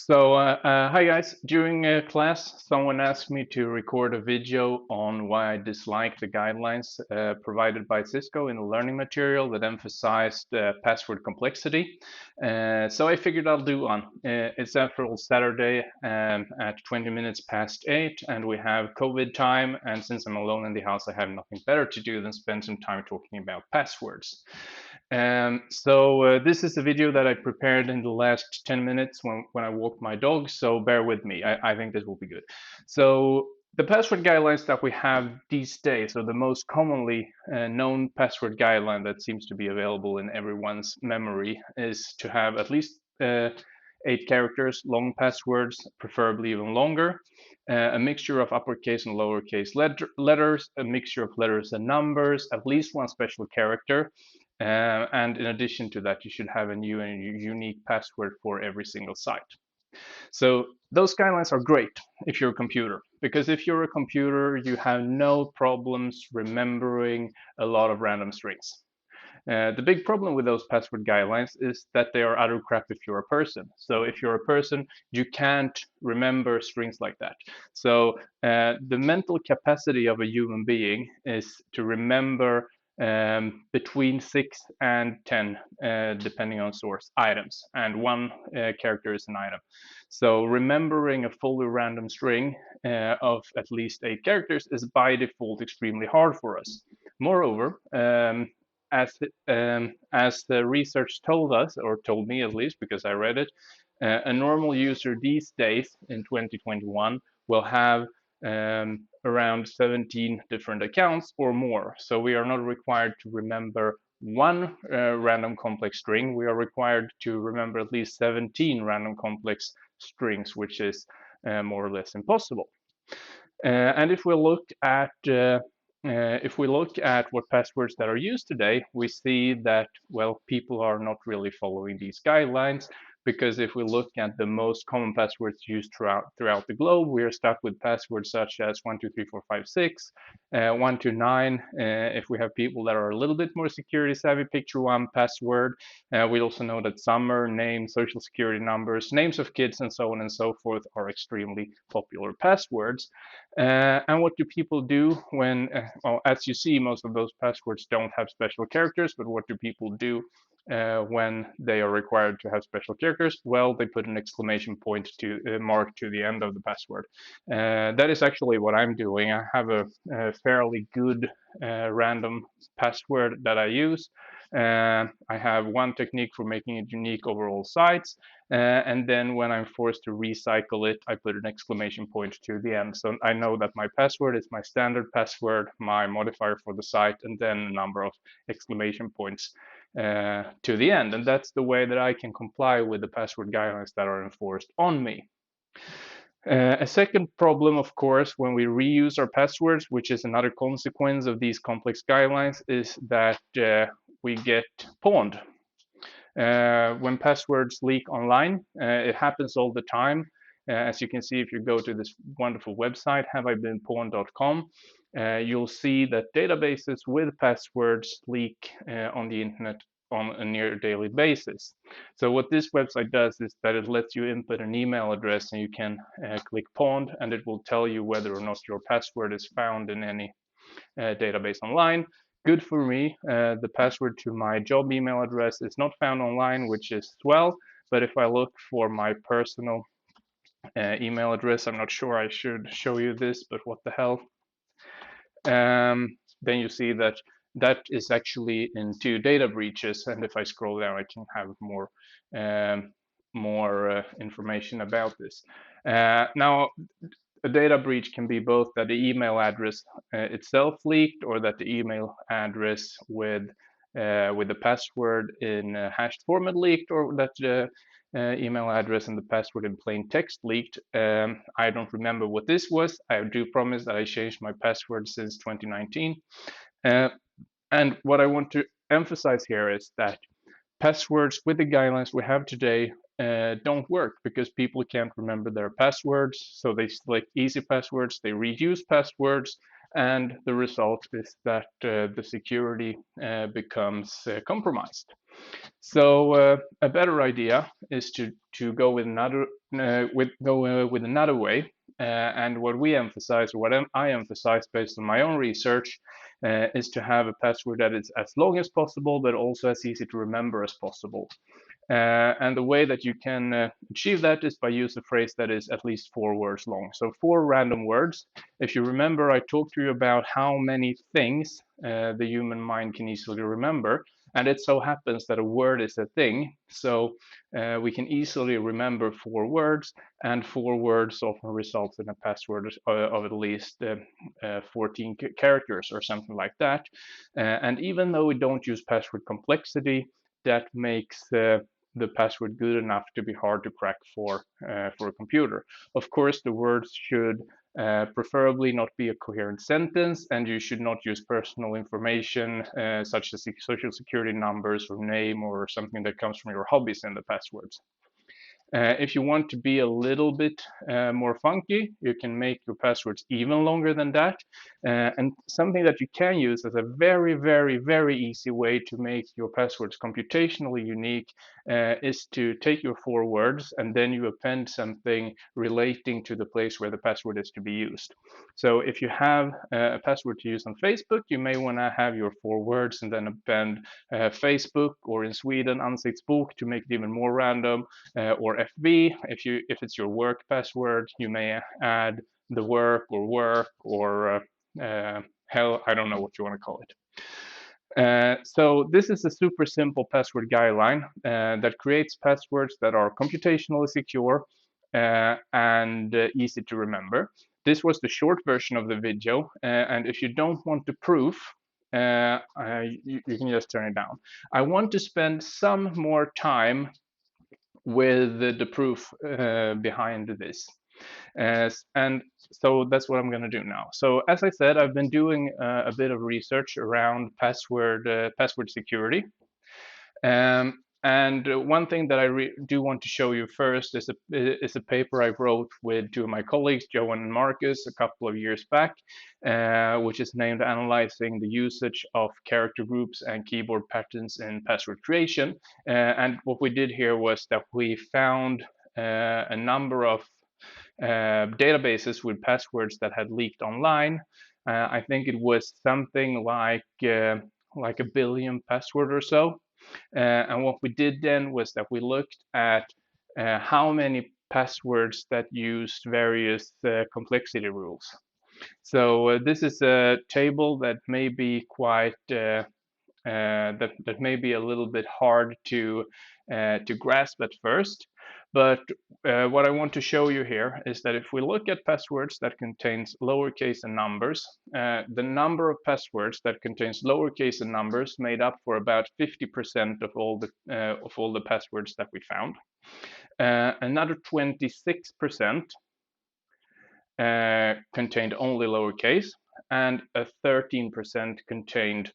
Hi guys. During class, someone asked me to record a video on why I dislike the guidelines provided by Cisco in the learning material that emphasized password complexity. So I figured I'll do one. It's after all Saturday at 20 minutes past 8, and we have COVID time. And since I'm alone in the house, I have nothing better to do than spend some time talking about passwords. This is a video that I prepared in the last 10 minutes when I walked my dog, so bear with me. I think this will be good. So the password guidelines that we have these days, or the most commonly known password guideline that seems to be available in everyone's memory, is to have at least 8 characters, long passwords, preferably even longer, a mixture of uppercase and lowercase letters, a mixture of letters and numbers, at least one special character, and in addition to that, you should have a new and unique password for every single site. So those guidelines are great if you're a computer, because if you're a computer, you have no problems remembering a lot of random strings. The big problem with those password guidelines is that they are utter crap if you're a person. So if you're a person, you can't remember strings like that. So the mental capacity of a human being is to remember between 6 and 10, depending on source, items, and one character is an item. So remembering a fully random string of at least 8 characters is by default extremely hard for us. Moreover, as the research told us, or told me at least, because I read it, a normal user these days in 2021 will have around 17 different accounts or more. So we are not required to remember one random complex string. We are required to remember at least 17 random complex strings, which is more or less impossible. And if we look at what passwords that are used today, we see that, well, people are not really following these guidelines, because if we look at the most common passwords used throughout the globe, we are stuck with passwords such as 1234556, 129. If we have people that are a little bit more security savvy, picture one password. We also know that summer, name, social security numbers, names of kids, and so on and so forth are extremely popular passwords. And what do people do when, well, as you see, most of those passwords don't have special characters, but what do people do when they are required to have special characters? Well, they put an exclamation point to mark to the end of the password. That is actually what I'm doing. I have a fairly good random password that I use. I have one technique for making it unique over all sites, and then when I'm forced to recycle it, I put an exclamation point to the end. So I know that my password is my standard password, my modifier for the site, and then a number of exclamation points to the end. And that's the way that I can comply with the password guidelines that are enforced on me. A second problem, of course, when we reuse our passwords, which is another consequence of these complex guidelines, is that we get pawned. When passwords leak online, it happens all the time. As you can see, if you go to this wonderful website, haveibeenpawned.com, you'll see that databases with passwords leak on the internet on a near daily basis. So what this website does is that it lets you input an email address, and you can click pawned, and it will tell you whether or not your password is found in any database online. Good for me. The password to my job email address is not found online, which is swell. But if I look for my personal email address, I'm not sure I should show you this, but what the hell. Then you see that that is actually in 2 data breaches, and if I scroll down, I can have more information about this. Now, a data breach can be both that the email address itself leaked, or that the email address with the password in hashed format leaked, or that the email address and the password in plain text leaked. I don't remember what this was. I do promise that I changed my password since 2019. And what I want to emphasize here is that passwords with the guidelines we have today don't work, because people can't remember their passwords. So they select easy passwords, they reuse passwords, and the result is that the security becomes compromised. So a better idea is to go with another with another way. And what we emphasize, or what I emphasize based on my own research, is to have a password that is as long as possible, but also as easy to remember as possible. And the way that you can achieve that is by use a phrase that is at least 4 words long. So 4 random words. If you remember, I talked to you about how many things the human mind can easily remember. And it so happens that a word is a thing. So we can easily remember 4 words, and 4 words often results in a password of at least 14 characters or something like that. And even though we don't use password complexity, that makes the password good enough to be hard to crack for a computer. Of course, the words should preferably not be a coherent sentence, and you should not use personal information such as social security numbers or name or something that comes from your hobbies in the passwords. If you want to be a little bit more funky, you can make your passwords even longer than that. And something that you can use as a very, very, very easy way to make your passwords computationally unique is to take your 4 words and then you append something relating to the place where the password is to be used. So if you have a password to use on Facebook, you may want to have your 4 words and then append Facebook, or in Sweden, Ansiktsbok, to make it even more random, or FB. If it's your work password, you may add the work or hell, I don't know what you want to call it. So this is a super simple password guideline that creates passwords that are computationally secure and easy to remember. This was the short version of the video, and if you don't want the proof, you can just turn it down. I want to spend some more time with the proof behind this. And so that's what I'm going to do now. So as I said, I've been doing a bit of research around password security. And one thing that I do want to show you first is a paper I wrote with 2 of my colleagues, Johan and Marcus, a couple of years back, which is named Analyzing the Usage of Character Groups and Keyboard Patterns in Password Creation. And what we did here was that we found a number of databases with passwords that had leaked online. I think it was something like a billion password or so. And what we did then was that we looked at how many passwords that used various complexity rules. So this is a table that may be quite that may be a little bit hard to grasp at first. But what I want to show you here is that if we look at passwords that contains lowercase and numbers, the number of passwords that contains lowercase and numbers made up for about 50% of all the passwords that we found. Another 26% contained only lowercase, and a 13% contained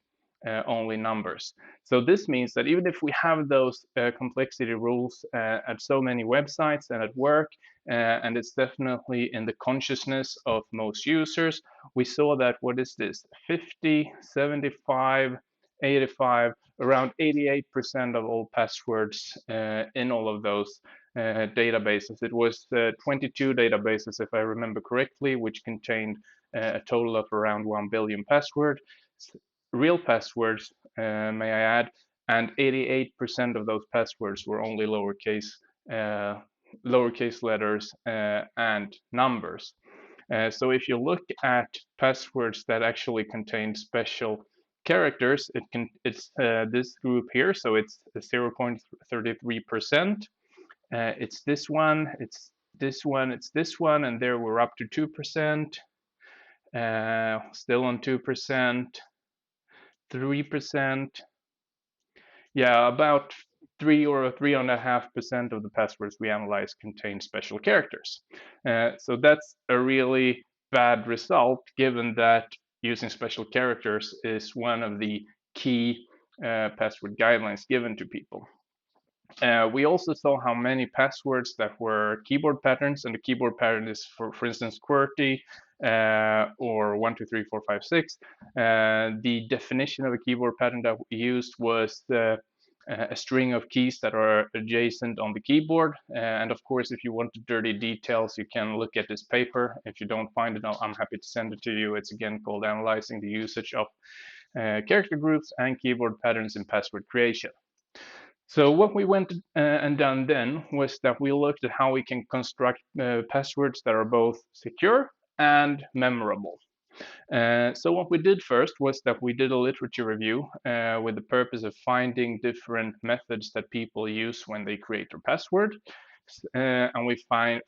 only numbers. So this means that even if we have those complexity rules at so many websites and at work, and it's definitely in the consciousness of most users, we saw that, what is this, 50, 75, 85, around 88% of all passwords in all of those databases. It was 22 databases, if I remember correctly, which contained a total of around 1 billion passwords, real passwords, may I add, and 88% of those passwords were only lowercase letters and numbers. So if you look at passwords that actually contain special characters, it's this group here, so it's 0.33%. It's this one, it's this one, it's this one, and there we're up to 2%, still on 2%, 3%. Yeah, about 3 or 3.5% of the passwords we analyzed contain special characters. So that's a really bad result, given that using special characters is one of the key password guidelines given to people. We also saw how many passwords that were keyboard patterns, and the keyboard pattern is, for instance, QWERTY or 1234566. The definition of a keyboard pattern that we used was a string of keys that are adjacent on the keyboard. And of course, if you want the dirty details, you can look at this paper. If you don't find it, I'm happy to send it to you. It's again called Analyzing the Usage of Character Groups and Keyboard Patterns in Password Creation. So what we went and done then was that we looked at how we can construct passwords that are both secure and memorable. So what we did first was that we did a literature review with the purpose of finding different methods that people use when they create their password. And we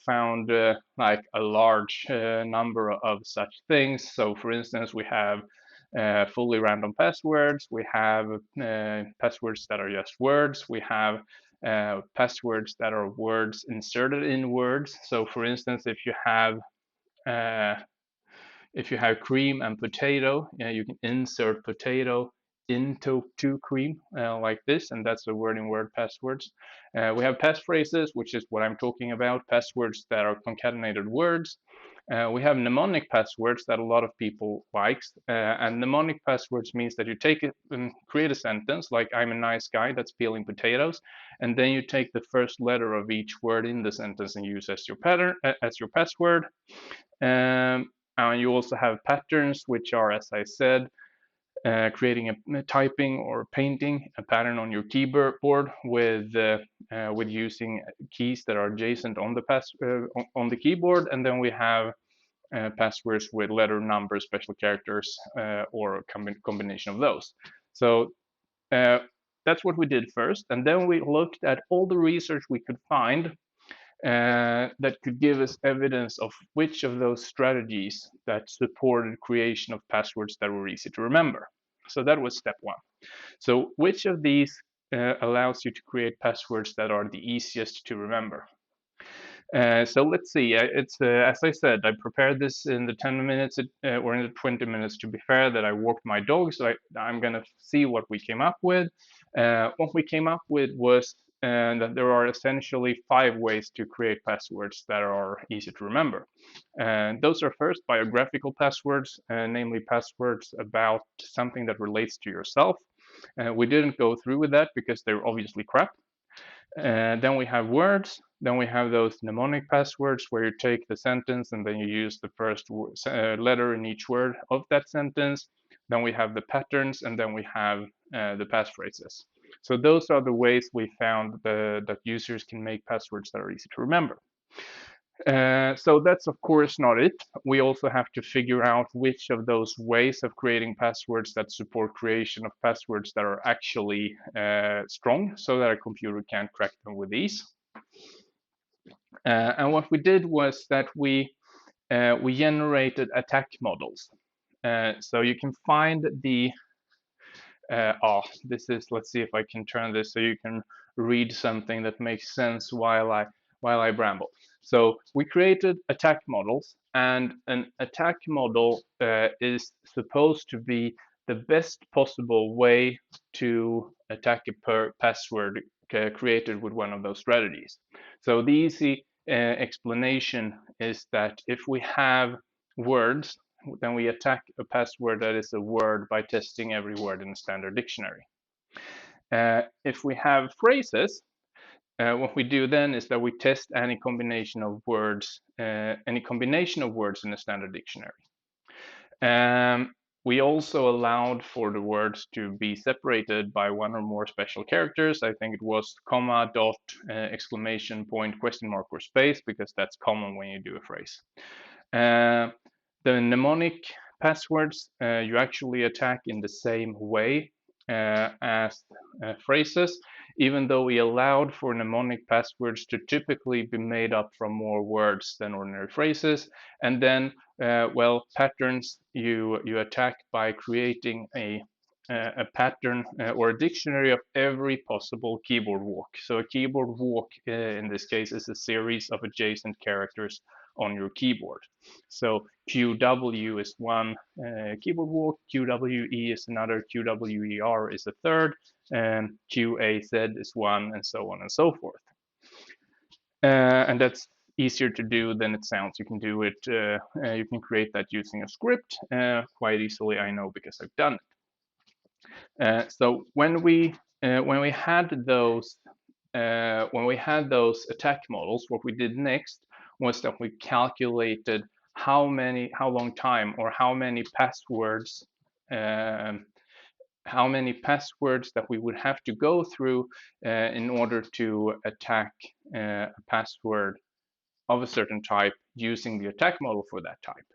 found like a large number of such things. So for instance, we have fully random passwords. We have passwords that are just words. We have passwords that are words inserted in words. So for instance, uh, if you have cream and potato, you can insert potato into cream like this, and that's the word-in-word passwords. We have passphrases, which is what I'm talking about, passwords that are concatenated words. We have mnemonic passwords that a lot of people likes, and mnemonic passwords means that you take it and create a sentence like "I'm a nice guy that's peeling potatoes," and then you take the first letter of each word in the sentence and use as your pattern as your password. And you also have patterns, which are, as I said, creating a typing or painting a pattern on your keyboard with using keys that are adjacent on the keyboard, and then we have passwords with letter, number, special characters, or a combination of those. So that's what we did first, and then we looked at all the research we could find that could give us evidence of which of those strategies that supported creation of passwords that were easy to remember. So that was step one. So which of these allows you to create passwords that are the easiest to remember? So let's see. It's as I said, I prepared this in the 10 minutes or in the 20 minutes. To be fair, that I walked my dog, so I'm gonna see what we came up with. What we came up with was that there are essentially 5 ways to create passwords that are easy to remember. And those are first biographical passwords, namely passwords about something that relates to yourself. We didn't go through with that because they're obviously crap. Then we have words. Then we have those mnemonic passwords where you take the sentence and then you use the first letter in each word of that sentence. Then we have the patterns, and then we have the passphrases. So those are the ways we found that users can make passwords that are easy to remember. So that's of course not it. We also have to figure out which of those ways of creating passwords that support creation of passwords that are actually strong, so that a computer can crack them with ease. And what we did was that we generated attack models. So you can find the this is, let's see if I can turn this so you can read something that makes sense while I bramble. So we created attack models, and an attack model is supposed to be the best possible way to attack a password created with one of those strategies. So the easy explanation is that if we have words, then we attack a password that is a word by testing every word in the standard dictionary. If we have phrases, what we do then is that we test any combination of words in a standard dictionary. We also allowed for the words to be separated by one or more special characters. I think it was comma, dot, exclamation point, question mark, or space, because that's common when you do a phrase. The mnemonic passwords you actually attack in the same way as phrases, even though we allowed for mnemonic passwords to typically be made up from more words than ordinary phrases. And then, well, patterns you attack by creating a pattern or a dictionary of every possible keyboard walk. So a keyboard walk in this case is a series of adjacent characters on your keyboard. So QW is one keyboard walk, QWE is another, QWER is a third, QAZ is 1, and so on and so forth. And that's easier to do than it sounds. You can do it. You can create that using a script quite easily. I know because I've done it. So when we had those attack models, what we did next was that we calculated how long time, or how many passwords that we would have to go through in order to attack a password of a certain type using the attack model for that type.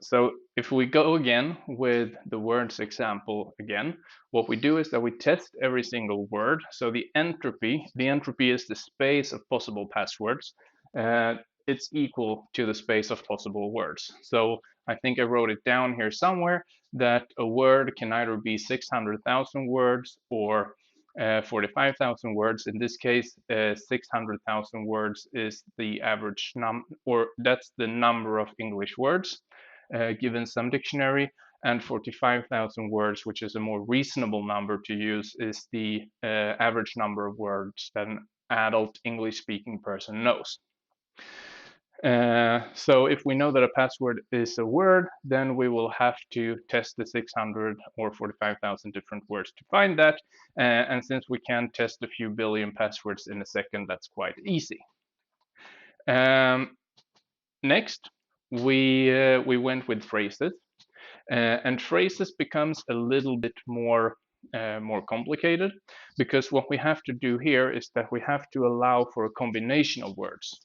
So if we go again with the words example again, what we do is that we test every single word. So the entropy is the space of possible passwords. It's equal to the space of possible words. So I think I wrote it down here somewhere that a word can either be 600,000 words or 45,000 words. In this case, 600,000 words is the average or that's the number of English words given some dictionary, and 45,000 words, which is a more reasonable number to use, is the average number of words that an adult English-speaking person knows. So if we know that a password is a word, then we will have to test the 600 or 45,000 different words to find that. And since we can test a few billion passwords in a second, that's quite easy. Next, we went with phrases, and phrases becomes a little bit more complicated, because what we have to do here is that we have to allow for a combination of words.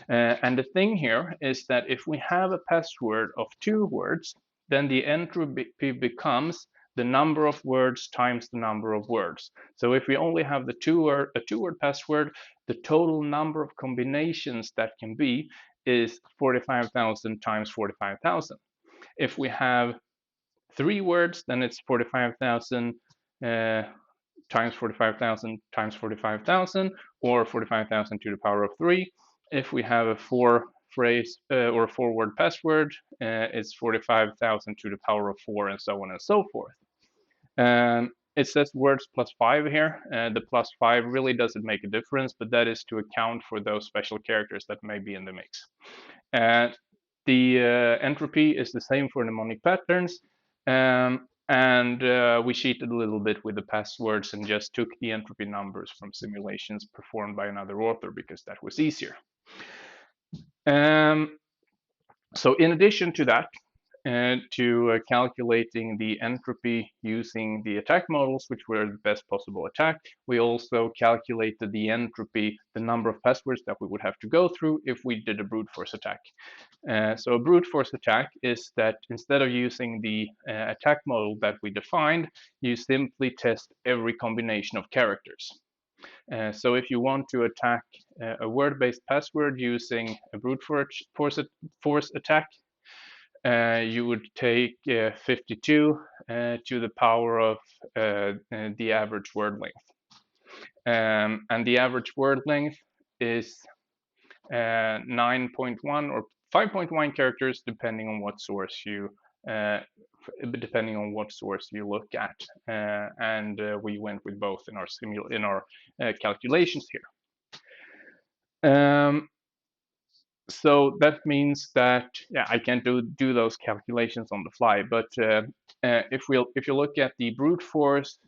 And the thing here is that if we have a password of 2 words, then the entropy becomes the number of words times the number of words. So if we only have a two-word password, the total number of combinations that can be is 45,000 times 45,000. If we have 3 words, then it's 45,000 times 45,000 times 45,000, or 45,000 to the power of 3. If we have a 4-word password, it's 45,000 to the power of 4, and so on and so forth. It says words plus 5 here. The plus 5 really doesn't make a difference, but that is to account for those special characters that may be in the mix. The entropy is the same for mnemonic patterns, and we cheated a little bit with the passwords and just took the entropy numbers from simulations performed by another author because that was easier. So in addition to that, to calculating the entropy using the attack models, which were the best possible attack, we also calculated the entropy, the number of passwords that we would have to go through if we did a brute force attack. So a brute force attack is that instead of using the attack model that we defined, you simply test every combination of characters. So if you want to attack a word-based password using a brute force attack, you would take 52 to the power of the average word length. And the average word length is 9.1 or 5.1 characters, depending on what source you look at, and we went with both in our calculations here. So that means that I can't do those calculations on the fly, but if you look at the brute force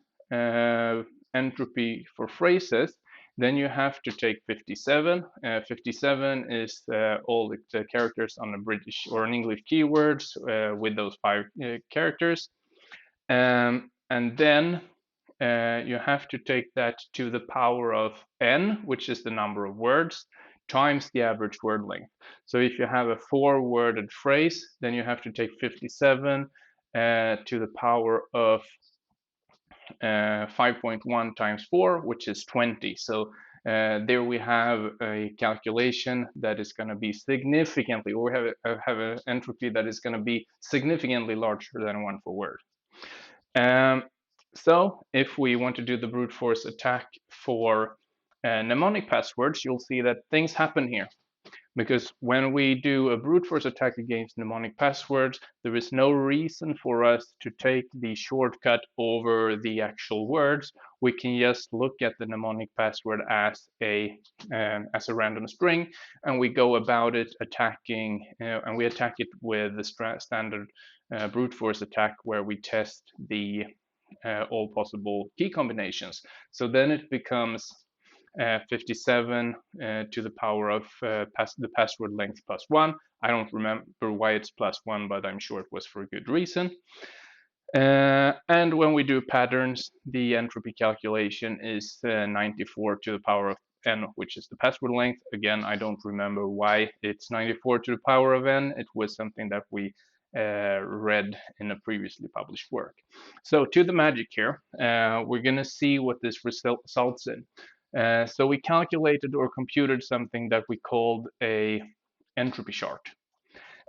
entropy for phrases, then you have to take 57. 57 is all the characters on a British or an English keywords with those 5 characters, and then you have to take that to the power of n, which is the number of words, times the average word length. So if you have a 4-worded phrase, then you have to take 57 to the power of 5.1 times 4, which is 20. So there we have a calculation that is going to be significantly, or we have an entropy that is going to be significantly larger than 1 for word. So if we want to do the brute force attack for mnemonic passwords, you'll see that things happen here. because when we do a brute force attack against mnemonic passwords, there is no reason for us to take the shortcut over the actual words. We can just look at the mnemonic password as a random string, and we go about it attacking, and we attack it with the standard brute force attack, where we test the all possible key combinations. So then it becomes 57 to the power of the password length plus 1. I don't remember why it's plus 1, but I'm sure it was for a good reason. And when we do patterns, the entropy calculation is 94 to the power of n, which is the password length. Again, I don't remember why it's 94 to the power of n. It was something that we read in a previously published work. So to the magic here, we're going to see what this results in. So we calculated or computed something that we called a entropy chart.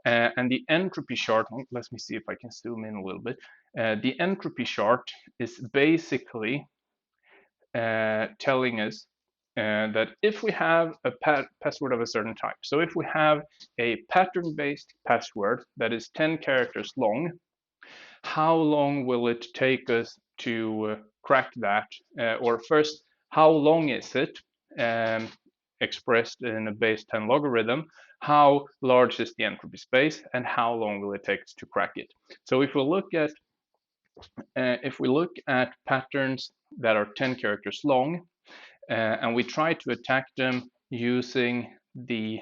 And the entropy chart, let me see if I can zoom in a little bit. The entropy chart is basically telling us that if we have a password of a certain type, so if we have a pattern-based password that is 10 characters long, how long will it take us to crack that? Or first, how long is it expressed in a base 10 logarithm? How large is the entropy space, and how long will it take us to crack it? So if we look at patterns that are 10 characters long, and we try to attack them using the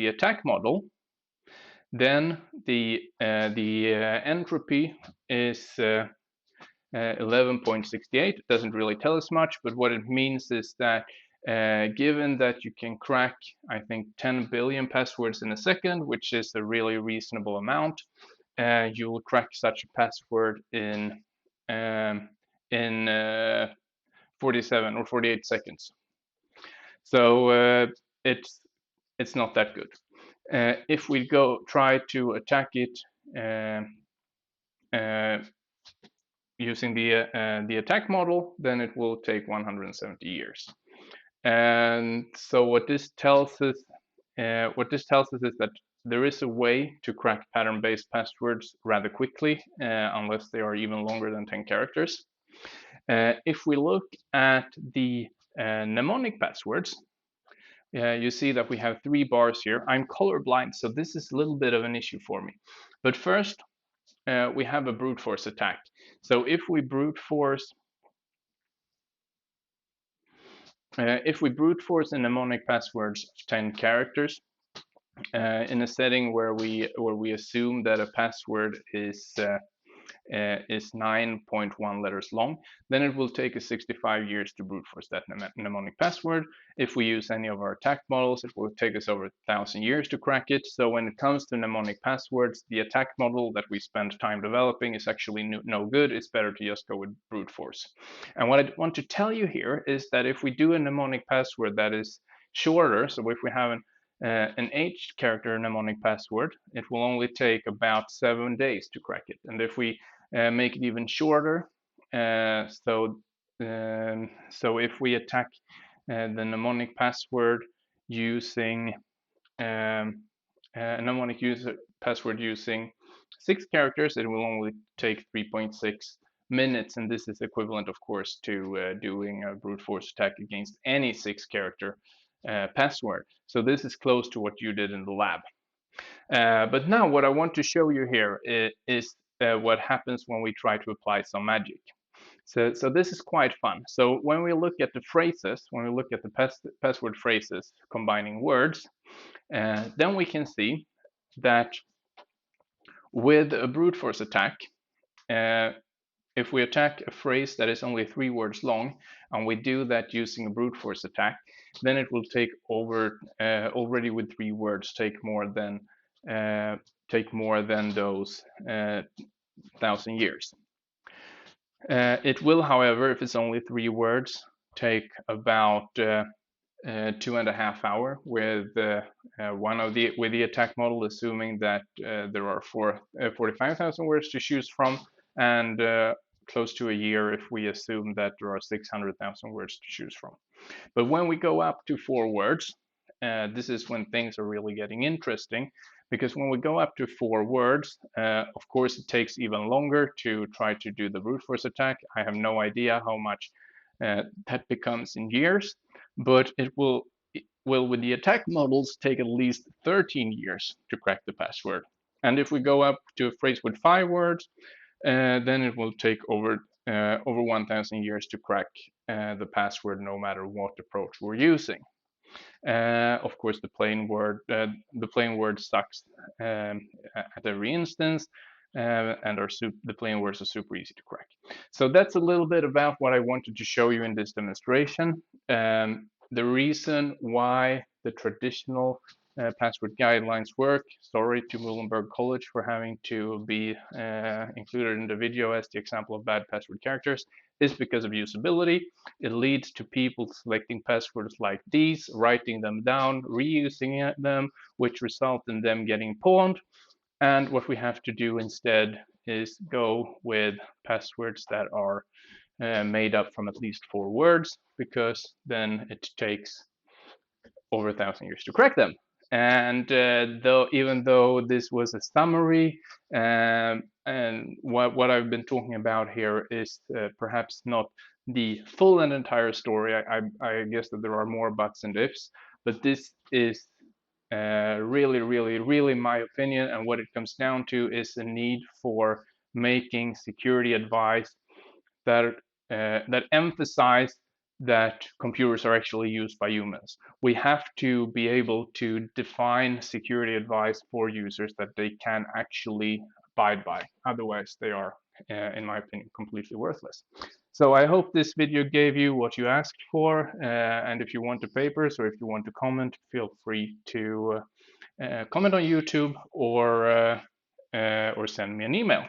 attack model, then the entropy is 11.68. It doesn't really tell us much, but what it means is that given that you can crack, I think, 10 billion passwords in a second, which is a really reasonable amount, you will crack such a password in 47 or 48 seconds. So it's not that good. If we try to attack it using the attack model, then it will take 170 years. And so what this tells us is that there is a way to crack pattern-based passwords rather quickly, unless they are even longer than 10 characters. If we look at the mnemonic passwords, you see that we have 3 bars here. I'm colorblind, so this is a little bit of an issue for me. But first, we have a brute force attack. So if we brute force a mnemonic passwords of 10 characters in a setting where we assume that a password is 9.1 letters long, then it will take us 65 years to brute force that mnemonic password. If we use any of our attack models, it will take us over 1,000 years to crack it. So when it comes to mnemonic passwords, the attack model that we spend time developing is actually no good. It's better to just go with brute force. And what I want to tell you here is that if we do a mnemonic password that is shorter, so if we have an 8-character mnemonic password, it will only take about 7 days to crack it. And if we make it even shorter, so if we attack the mnemonic password using a mnemonic password using 6 characters, it will only take 3.6 minutes, and this is equivalent, of course, to doing a brute force attack against any 6-character password. So this is close to what you did in the lab. But now what I want to show you here is what happens when we try to apply some magic. So this is quite fun. So when we look at the phrases, when we look at the password phrases combining words, then we can see that with a brute force attack, if we attack a phrase that is only 3 words long, and we do that using a brute force attack, then it will take already with 3 words take more than those 1,000 years. It will, however, if it's only 3 words, take about 2.5 hours with the attack model, assuming that there are 45,000 words to choose from, and close to a year if we assume that there are 600,000 words to choose from. But when we go up to 4 words, this is when things are really getting interesting, because when we go up to 4 words, of course, it takes even longer to try to do the brute force attack. I have no idea how much that becomes in years, but it will with the attack models take at least 13 years to crack the password. And if we go up to a phrase with 5 words, then it will take over 1,000 years to crack the password, no matter what approach we're using. Of course, the plain word sucks at every instance, and the plain words are super easy to crack. So that's a little bit about what I wanted to show you in this demonstration. The reason why the traditional password guidelines work. Sorry to Muhlenberg College for having to be included in the video as the example of bad password characters, is because of usability. It leads to people selecting passwords like these, writing them down, reusing them, which result in them getting pawned. And what we have to do instead is go with passwords that are made up from at least 4 words, because then it takes over 1,000 years to crack them. And even though this was a summary, and what I've been talking about here is perhaps not the full and entire story. I guess that there are more buts and ifs, but this is really, really, really my opinion. And what it comes down to is a need for making security advice that emphasize that computers are actually used by humans. We have to be able to define security advice for users that they can actually abide by. Otherwise, they are, in my opinion, completely worthless. So I hope this video gave you what you asked for. And if you want the papers, or if you want to comment, feel free to comment on YouTube, or send me an email.